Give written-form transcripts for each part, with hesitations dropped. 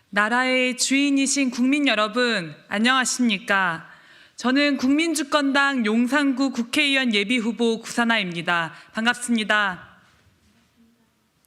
나라의 주인이신 국민 여러분, 안녕하십니까? 저는 국민주권당 용산구 국회의원 예비후보 구선아입니다. 반갑습니다.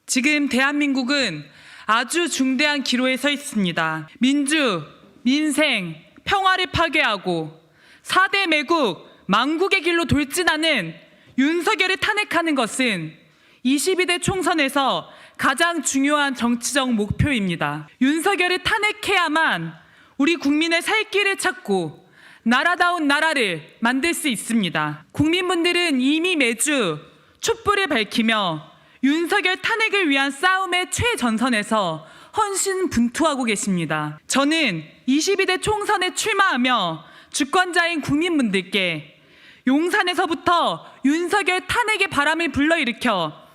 지금 대한민국은 아주 중대한 기로에 서 있습니다. 민주, 민생, 평화를 파괴하고 4대 매국, 망국의 길로 돌진하는 윤석열을 탄핵하는 것은 22대 총선에서 가장 중요한 정치적 목표입니다. 윤석열을 탄핵해야만 우리 국민의 살 길을 찾고 나라다운 나라를 만들 수 있습니다. 국민분들은 이미 매주 촛불을 밝히며 윤석열 탄핵을 위한 싸움의 최전선에서 헌신분투하고 계십니다. 저는 22대 총선에 출마하며 주권자인 국민분들께 용산에서부터 윤석열 탄핵의 바람을 불러일으켜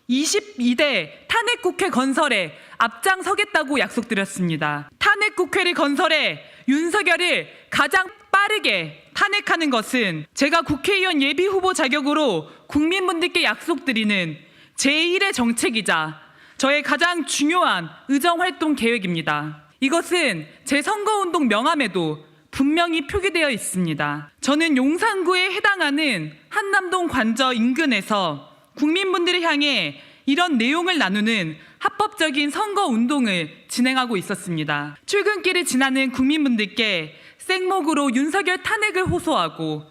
22대 탄핵국회 건설에 앞장서겠다고 약속드렸습니다. 탄핵국회를 건설해 윤석열을 가장 빠르게 탄핵하는 것은 제가 국회의원 예비후보 자격으로 국민분들께 약속드리는 제1의 정책이자 저의 가장 중요한 의정활동 계획입니다. 이것은 제 선거운동 명함에도 분명히 표기되어 있습니다. 저는 용산구에 해당하는 한남동 관저 인근에서 국민분들을 향해 이런 내용을 나누는 합법적인 선거운동을 진행하고 있었습니다. 출근길을 지나는 국민분들께 생목으로 윤석열 탄핵을 호소하고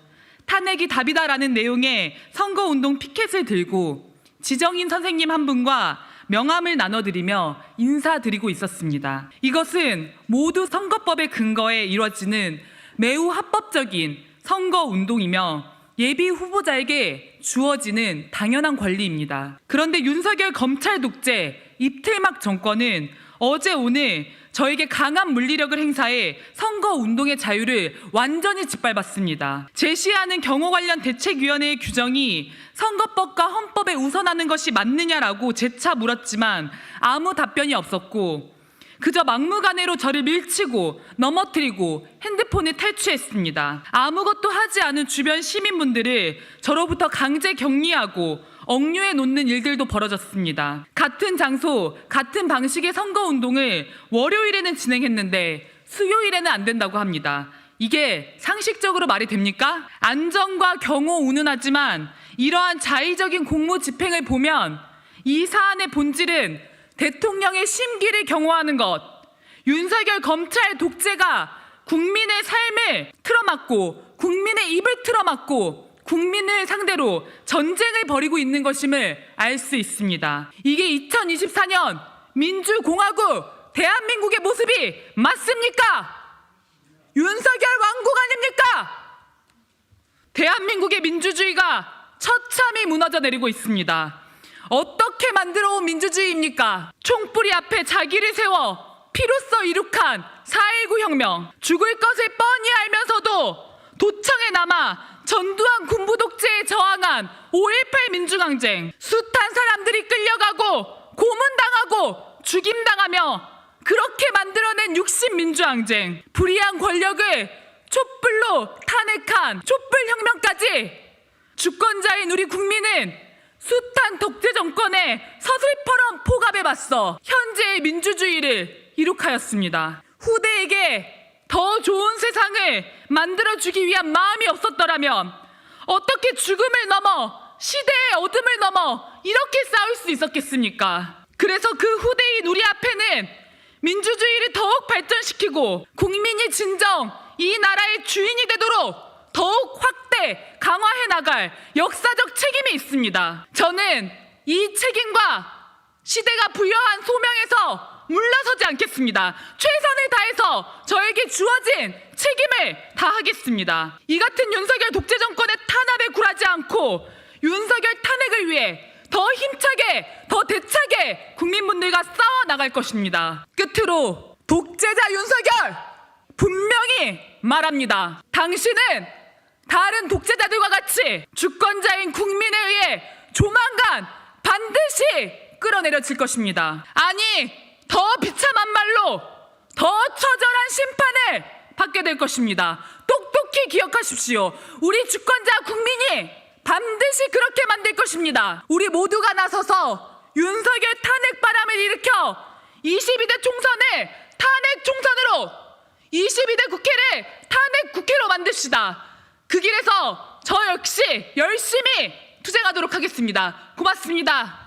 탄핵이 답이다라는 내용의 선거운동 피켓을 들고 지정인 선생님 한 분과 명함을 나눠드리며 인사드리고 있었습니다. 이것은 모두 선거법의 근거에 이루어지는 매우 합법적인 선거운동이며 예비 후보자에게 주어지는 당연한 권리입니다. 그런데 윤석열 검찰 독재 입틀막 정권은 어제 오늘 저에게 강한 물리력을 행사해 선거운동의 자유를 완전히 짓밟았습니다. 제시하는 경호 관련 대책위원회의 규정이 선거법과 헌법에 우선하는 것이 맞느냐라고 재차 물었지만 아무 답변이 없었고 그저 막무가내로 저를 밀치고 넘어뜨리고 핸드폰을 탈취했습니다. 아무것도 하지 않은 주변 시민분들을 저로부터 강제 격리하고 억류해 놓는 일들도 벌어졌습니다. 같은 장소, 같은 방식의 선거운동을 월요일에는 진행했는데 수요일에는 안 된다고 합니다. 이게 상식적으로 말이 됩니까? 안전과 경호 운운하지만 이러한 자의적인 공무 집행을 보면 이 사안의 본질은 대통령의 심기를 경호하는 것, 윤석열 검찰 독재가 국민의 삶을 틀어막고 국민의 입을 틀어막고 국민을 상대로 전쟁을 벌이고 있는 것임을 알 수 있습니다. 이게 2024년 민주공화국 대한민국의 모습이 맞습니까? 윤석열 왕국 아닙니까? 대한민국의 민주주의가 처참히 무너져 내리고 있습니다. 어떻게 만들어온 민주주의입니까? 총뿌리 앞에 자기를 세워 피로써 이룩한 4.19 혁명, 죽을 것을 뻔히 알면서도 도청에 남아 전두환 군부 독재에 저항한 5.18 민주항쟁, 숱한 사람들이 끌려가고 고문당하고 죽임당하며 그렇게 만들어낸 60 민주항쟁, 불의한 권력을 촛불로 탄핵한 촛불혁명까지 주권자인 우리 국민은 숱한 독재 정권에 서슬퍼런 포갑에 맞서 현재의 민주주의를 이룩하였습니다. 후대에게 더 좋은 세상을 만들어주기 위한 마음이 없었더라면 어떻게 죽음을 넘어 시대의 어둠을 넘어 이렇게 싸울 수 있었겠습니까? 그래서 그 후대인 우리 앞에는 민주주의를 더욱 발전시키고 국민이 진정 이 나라의 주인이 되도록 더욱 확대, 강화해 나갈 역사적 책임이 있습니다. 저는 이 책임과 시대가 부여한 소명에서 물러서지 않겠습니다. 최선을 다해서 저에게 주어진 책임을 다하겠습니다. 이 같은 윤석열 독재 정권의 탄압에 굴하지 않고 윤석열 탄핵을 위해 더 힘차게, 더 대차게 국민분들과 싸워 나갈 것입니다. 끝으로 독재자 윤석열 분명히 말합니다. 당신은 다른 독재자들과 같이 주권자인 국민에 의해 조만간 반드시 끌어내려질 것입니다. 아니, 더 비참한 말로 더 처절한 심판을 받게 될 것입니다. 똑똑히 기억하십시오. 우리 주권자 국민이 반드시 그렇게 만들 것입니다. 우리 모두가 나서서 윤석열 탄핵 바람을 일으켜 22대 총선을 탄핵 22대 국회를 탄핵 국회로 만듭시다. 그 길에서 저 역시 열심히 투쟁하도록 하겠습니다. 고맙습니다.